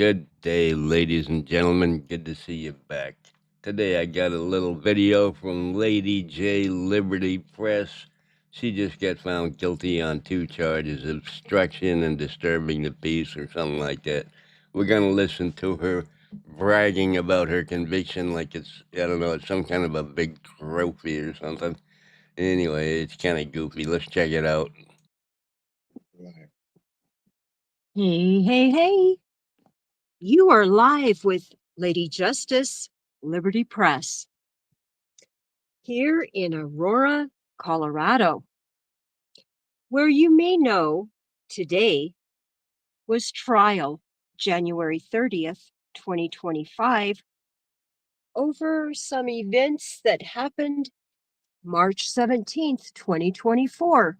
Good day, ladies and gentlemen. Good to see you back. Today I got a little video from Lady J Liberty Press. She just got found guilty on 2 charges of obstruction and disturbing the peace or something like that. We're going to listen to her bragging about her conviction like it's, I don't know, it's some kind of a big trophy or something. Anyway, it's kind of goofy. Let's check it out. Hey, hey, hey. You are live with Lady Justice, Liberty Press, here in Aurora, Colorado, where you may know today was trial January 30th, 2025, over some events that happened March 17th, 2024.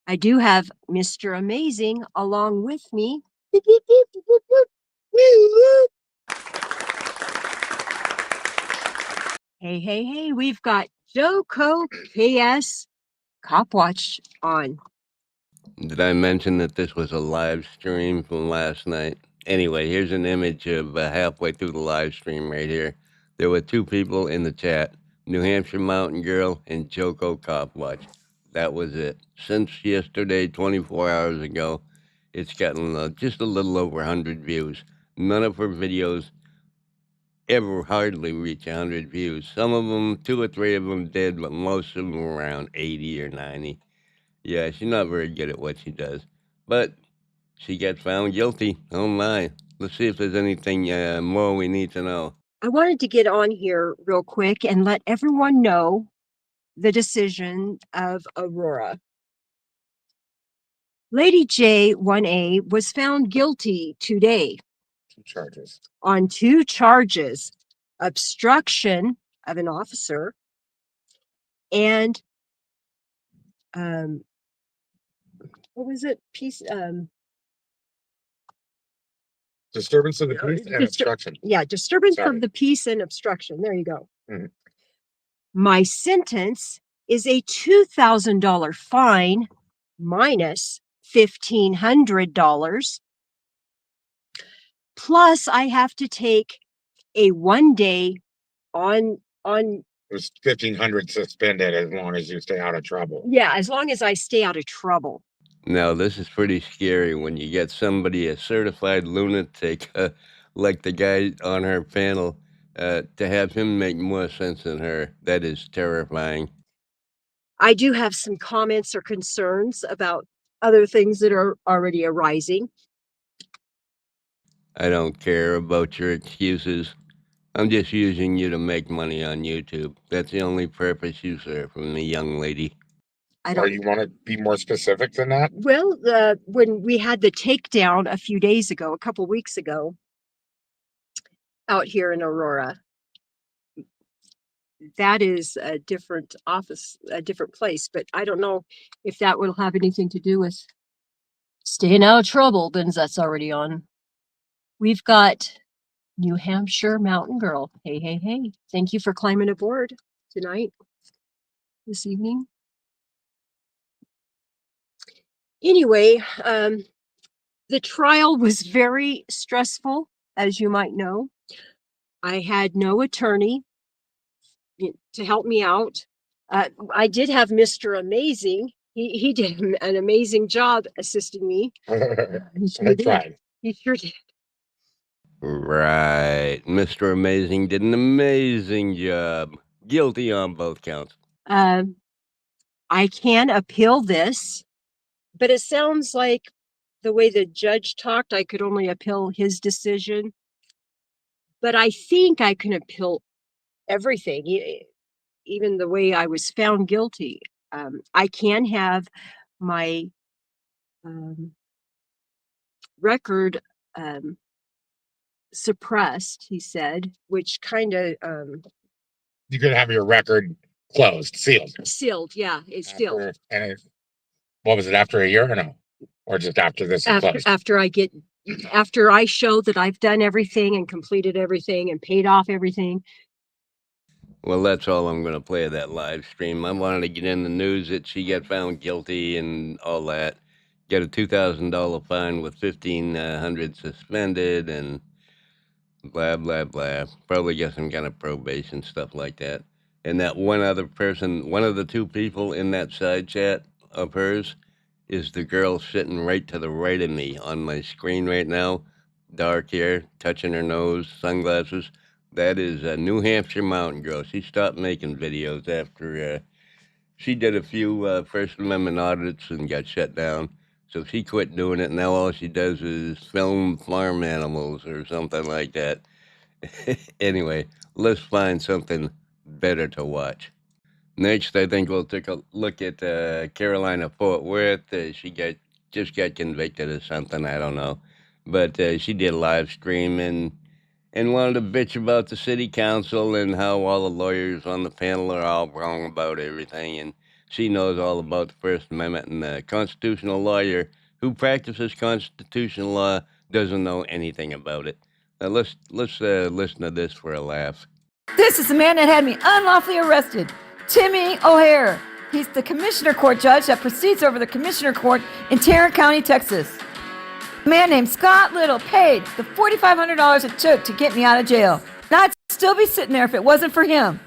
I do have Mr. Amazing along with me. Hey, hey, hey, we've got Joko KS Cop Watch on. Did I mention that this was a live stream from last night? Anyway, here's an image of halfway through the live stream right here. There were 2 people in the chat, New Hampshire Mountain Girl and Joko Cop Watch. That was it. Since yesterday, 24 hours ago, it's gotten just a little over 100 views. None of her videos ever hardly reach 100 views. Some of them, 2 or 3 of them did, but most of them around 80 or 90. Yeah, she's not very good at what she does. But she got found guilty. Oh my. Let's see if there's anything more we need to know. I wanted to get on here real quick and let everyone know the decision of Aurora. Lady J 1A was found guilty today. 2 charges. On 2 charges: obstruction of an officer and what was it? Disturbance of the peace and obstruction. Yeah, disturbance Sorry. of the peace and obstruction. There you go. Mhm. My sentence is a $2,000 fine minus $1,500. Plus, I have to take a 1-day on. It was 1,500 suspended as long as you stay out of trouble. Yeah, as long as I stay out of trouble. Now, this is pretty scary when you get somebody, a certified lunatic, like the guy on her panel, to have him make more sense than her. That is terrifying. I do have some comments or concerns about other things that are already arising. I don't care about your excuses. I'm just using you to make money on YouTube. That's the only purpose you serve for me, young lady. Or you want to be more specific than that? Well, when we had the takedown a couple weeks ago, out here in Aurora, that is a different office, a different place. But I don't know if that will have anything to do with staying out of trouble, then that's already on. We've got New Hampshire Mountain Girl. Hey, hey, hey. Thank you for climbing aboard tonight, this evening. Anyway, the trial was very stressful, as you might know. I had no attorney to help me out. I did have Mr. Amazing. He did an amazing job assisting me. I tried. He sure did. Right. Mr. Amazing did an amazing job. Guilty on both counts. I can appeal this, but it sounds like the way the judge talked, I could only appeal his decision. But I think I can appeal everything, even the way I was found guilty. I can have my record suppressed, he said, which kind of You could have your record closed, sealed. Yeah, it's sealed. What was it, after a year or no? Or just after this is closed? After I show that I've done everything and completed everything and paid off everything. Well, that's all I'm going to play of that live stream. I wanted to get in the news that she got found guilty and all that. get a $2,000 fine with 1,500 suspended and blah blah blah. Probably get some kind of probation stuff like that. And that one other person, one of the two people in that side chat of hers, is the girl sitting right to the right of me on my screen right now. Dark hair, touching her nose, sunglasses. That is a New Hampshire mountain girl. She stopped making videos after she did a few First Amendment audits and got shut down. So she quit doing it. Now all she does is film farm animals or something like that. Anyway, let's find something better to watch. Next, I think we'll take a look at Carolina Fort Worth. Just got convicted of something, I don't know, but she did a live stream and wanted to bitch about the city council and how all the lawyers on the panel are all wrong about everything, and she knows all about the First Amendment, and the constitutional lawyer who practices constitutional law doesn't know anything about it. Now let's listen to this for a laugh. This is the man that had me unlawfully arrested, Timmy O'Hare. He's the commissioner court judge that presides over the commissioner court in Tarrant County, Texas. A man named Scott Little paid the $4,500 it took to get me out of jail. And I'd still be sitting there if it wasn't for him.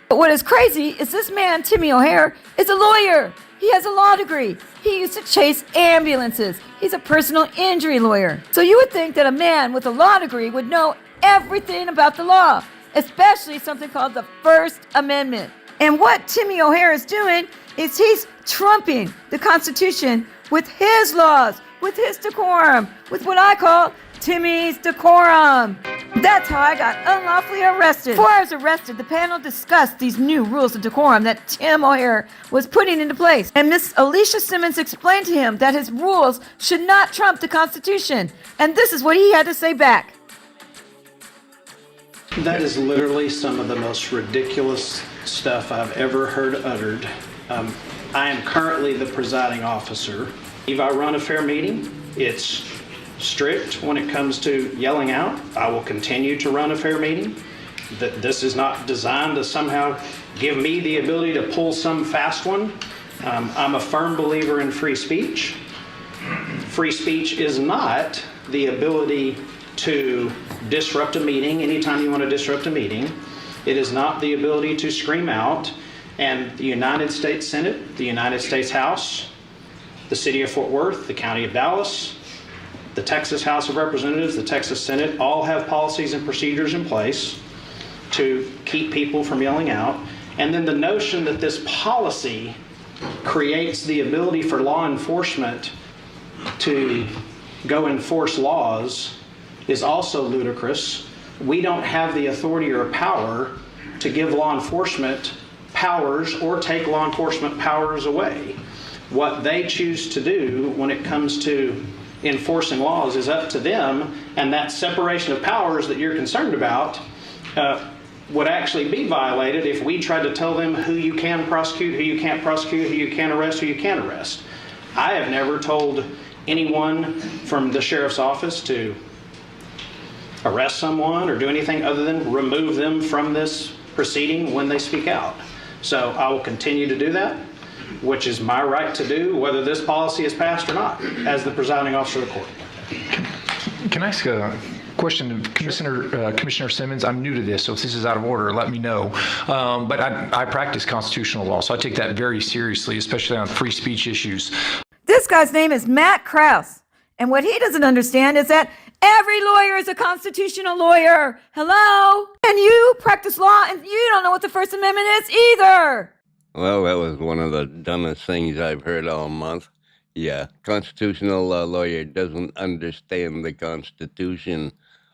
But what is crazy is this man, Timmy O'Hare, is a lawyer. He has a law degree. He used to chase ambulances. He's a personal injury lawyer. So you would think that a man with a law degree would know everything about the law, especially something called the First Amendment. And what Timmy O'Hare is doing is he's trumping the Constitution with his laws, with his decorum, with what I call Timmy's decorum. That's how I got unlawfully arrested. Before I was arrested, the panel discussed these new rules of decorum that Tim O'Hare was putting into place. And Miss Alicia Simmons explained to him that his rules should not trump the Constitution. And this is what he had to say back. That is literally some of the most ridiculous stuff I've ever heard uttered. I am currently the presiding officer. If I run a fair meeting, it's strict when it comes to yelling out. I will continue to run a fair meeting. This is not designed to somehow give me the ability to pull some fast one. I'm a firm believer in free speech. Free speech is not the ability to disrupt a meeting anytime you want to disrupt a meeting. It is not the ability to scream out. And the United States Senate, the United States House, the City of Fort Worth, the County of Dallas, the Texas House of Representatives, the Texas Senate, all have policies and procedures in place to keep people from yelling out. And then the notion that this policy creates the ability for law enforcement to go enforce laws is also ludicrous. We don't have the authority or power to give law enforcement powers or take law enforcement powers away. What they choose to do when it comes to enforcing laws is up to them, and that separation of powers that you're concerned about would actually be violated if we tried to tell them who you can prosecute, who you can't prosecute, who you can arrest, who you can't arrest. I have never told anyone from the sheriff's office to arrest someone or do anything other than remove them from this proceeding when they speak out. So I will continue to do that, which is my right to do, whether this policy is passed or not, as the presiding officer of the court. Can I ask a question to Commissioner Simmons? I'm new to this, so if this is out of order, let me know. But I practice constitutional law, so I take that very seriously, especially on free speech issues. This guy's name is Matt Krause. And what he doesn't understand is that every lawyer is a constitutional lawyer. Hello? And you practice law and you don't know what the First Amendment is either. Well, that was one of the dumbest things I've heard all month. Yeah, constitutional lawyer doesn't understand the Constitution.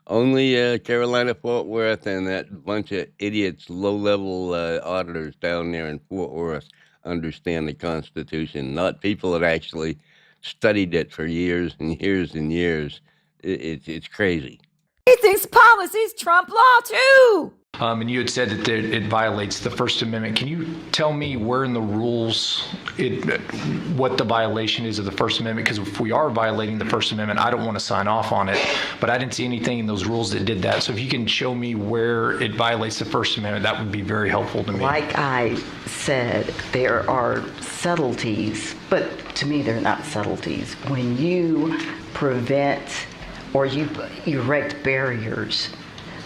Only Carolina Fort Worth and that bunch of idiots, low-level auditors down there in Fort Worth understand the Constitution, not people that actually studied it for years and years and years. It's crazy. He thinks policies trump law too. And you had said that it violates the First Amendment. Can you tell me where in the rules what the violation is of the First Amendment? Because if we are violating the First Amendment, I don't want to sign off on it, but I didn't see anything in those rules that did that. So if you can show me where it violates the First Amendment, that would be very helpful to me. Like I said, there are subtleties, but to me they're not subtleties. When you prevent or you erect barriers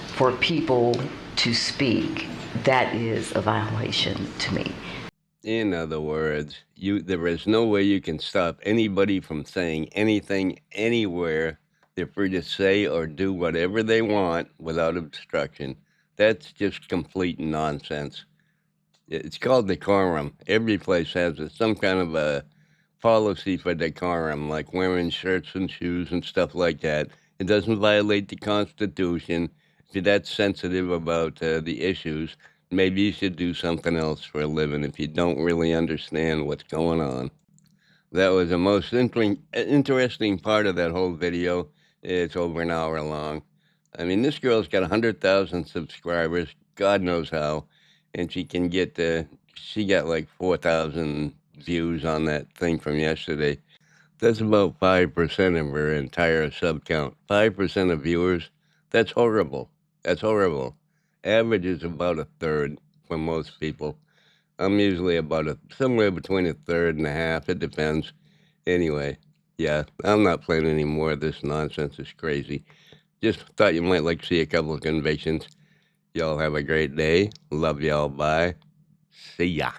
for people to speak, that is a violation to me. In other words, there is no way you can stop anybody from saying anything anywhere. They're free to say or do whatever they want without obstruction. That's just complete nonsense. It's called decorum. Every place has some kind of a policy for decorum, like wearing shirts and shoes and stuff like that. It doesn't violate the Constitution. If you're that sensitive about the issues, maybe you should do something else for a living if you don't really understand what's going on. That was the most interesting part of that whole video. It's over an hour long. I mean, this girl's got 100,000 subscribers, God knows how, and she can get, she got like 4,000 views on that thing from yesterday. That's about 5% of her entire sub count. 5% of viewers, that's horrible. That's horrible. Average is about a third for most people. I'm usually about somewhere between a third and a half. It depends. Anyway, yeah, I'm not playing any more of this nonsense. It's crazy. Just thought you might like to see a couple of convictions. Y'all have a great day. Love y'all. Bye. See ya.